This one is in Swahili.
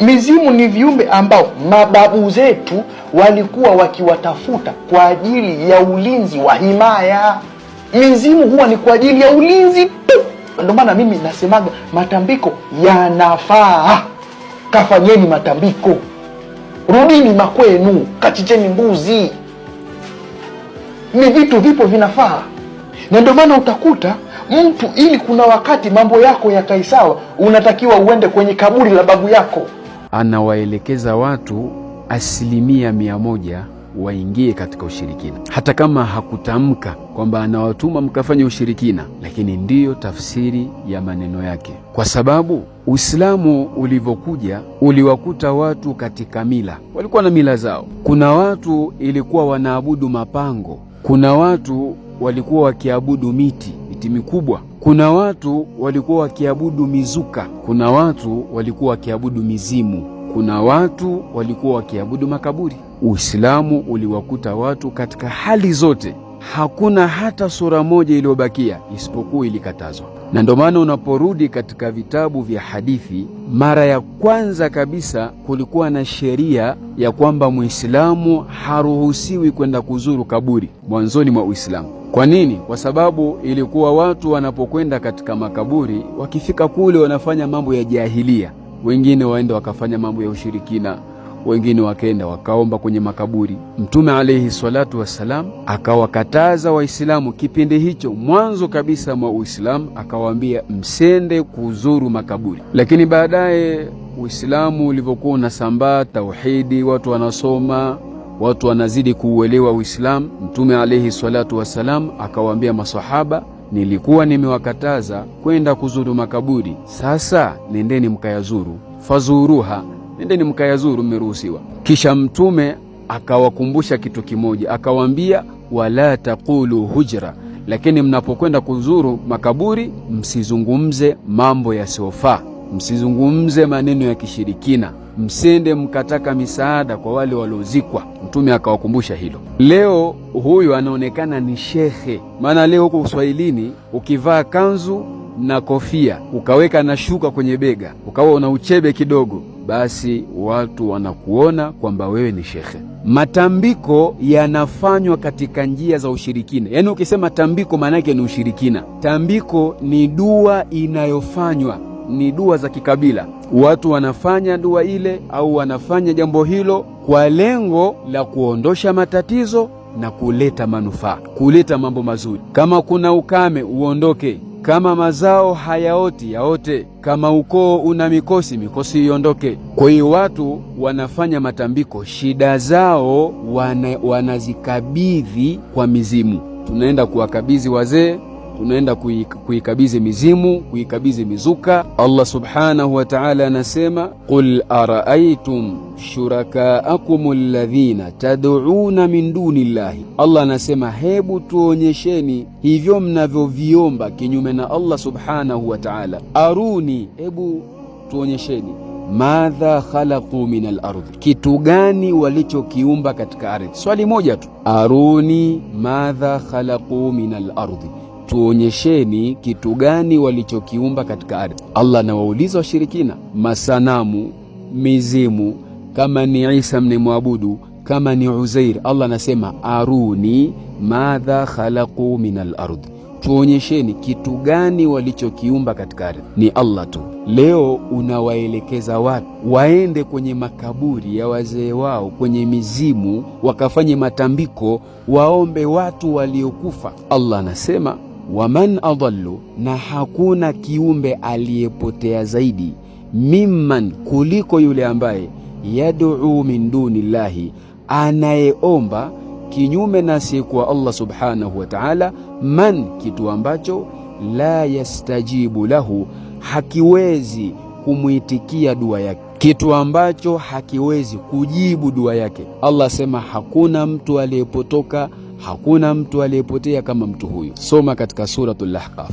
Mizimu ni viumbe ambao mababu zetu walikuwa wakiwatafuta kwa ajili ya ulinzi wa himaya. Mizimu huwa ni kwa ajili ya ulinzi tu. Ndio maana mimi nasemaga matambiko yanafaa. Kafanyeni matambiko, rudini makwenu, kachicheni mbuzi. Ni vitu vipo vinafaa. Na ndio maana utakuta mtu, ili kuna wakati mambo yako yakaisawa, unatakiwa uende kwenye kaburi la babu yako. Anawaelekeza watu 100% waingie katika ushirikina, hata kama hakutamka kwamba anawatuma mkafanya ushirikina, lakini ndiyo tafsiri ya maneno yake. Kwa sababu Uislamu ulivyokuja uliwakuta watu katika mila, walikuwa na mila zao. Kuna watu ilikuwa wanaabudu mapango, kuna watu walikuwa wakiabudu miti mikubwa, kuna watu walikuwa wakiabudu mizuka, kuna watu walikuwa wakiabudu mizimu, kuna watu walikuwa wakiabudu makaburi. Uislamu uliwakuta watu katika hali zote, hakuna hata sura moja iliyobakia isipokuwa ilikatazwa. Na ndio maana unaporudi katika vitabu vya hadithi, mara ya kwanza kabisa kulikuwa na sheria ya kwamba Muislamu haruhusiwi kwenda kuzuru kaburi mwanzoni mwa Uislamu. Kwa nini? Kwa sababu ilikuwa watu wanapokwenda katika makaburi, wakifika kule wanafanya mambo ya jahilia. Wengine waenda wakafanya mambo ya ushirikina, wengine wakaenda wakaomba kwenye makaburi. Mtume alayhi salatu wassalam akawakataza Waislamu kipindi hicho, mwanzo kabisa mwa Uislamu, akawaambia msende kuzuru makaburi. Lakini baadaye Uislamu ulivyokuwa unasambaa, tauhidi, watu wanasoma, watu wanazidi kuuelewa Uislamu, Mtume alayhi salatu wassalam akawaambia masahaba, nilikuwa nimewakataza kwenda kuzuru makaburi, sasa nendeni mkayazuru, fazuruha, nendeni mkayazuru, mmeruhusiwa. Kisha Mtume akawakumbusha kitu kimoja, akawaambia wala taqulu hujra, lakini mnapokwenda kuzuru makaburi msizungumze mambo yasiyofaa, msizungumze maneno ya kishirikina, msende mkataka misaada kwa wale waliozikwa. Mtume akawakumbusha hilo. Leo huyu anaonekana ni shekhe, maana leo huko Uswahilini ukivaa kanzu na kofia ukaweka na shuka kwenye bega ukawa una uchebe kidogo, basi watu wanakuona kwamba wewe ni shekhe. Matambiko yanafanywa katika njia za ushirikina. Yaani ukisema tambiko maana yake ni ushirikina. Tambiko ni dua inayofanywa, ni dua za kikabila. Watu wanafanya dua ile au wanafanya jambo hilo kwa lengo la kuondosha matatizo na kuleta manufaa, kuleta mambo mazuri. Kama kuna ukame uondoke, kama mazao hayaoti yaote, kama ukoo una mikosi, mikosi iondoke. Kwa hiyo watu wanafanya matambiko, shida zao wanazikabidhi kwa mizimu. Tunaenda kuwakabidhi wazee, tunaenda kuikabidhi mizimu, kuikabidhi mizuka. Allah subhanahu wa ta'ala anasema, qul araaitum shurakaakum alladhina tad'una min dunillahi. Allah anasema, hebu tuonyesheni hivyo mnavyoviomba kinyume na Allah subhanahu wa ta'ala. Aruni, hebu tuonyesheni, madha khalaqu min al-ardh, kitu gani walichokiumba katika ardhi. Swali moja tu, aruni madha khalaqu min al-ardh, tuonyesheni kitu gani walichokiumba katika ardhi. Allah anawauliza washirikina, masanamu, mizimu, kama ni Isa mnemwabudu, kama ni Uzair, Allah anasema aruni madha khalaqu min al-ardh, tuonyesheni kitu gani walichokiumba katika ardhi. Ni Allah tu. Leo unawaelekeza watu waende kwenye makaburi ya wazee wao, kwenye mizimu, wakafanye matambiko, waombe watu waliokufa. Allah anasema waman adallu, na hakuna kiumbe aliyepotea zaidi, mimman, kuliko yule ambaye yad'u min dunillahi, anayeomba kinyume na asiyekuwa Allah subhanahu wa ta'ala, man, kitu ambacho la yastajibu lahu, hakiwezi kumuitikia dua yake, kitu ambacho hakiwezi kujibu dua yake. Allah sema hakuna mtu aliyepotoka, hakuna mtu aliyepotea kama mtu huyu. Soma katika suratul Ahqaf.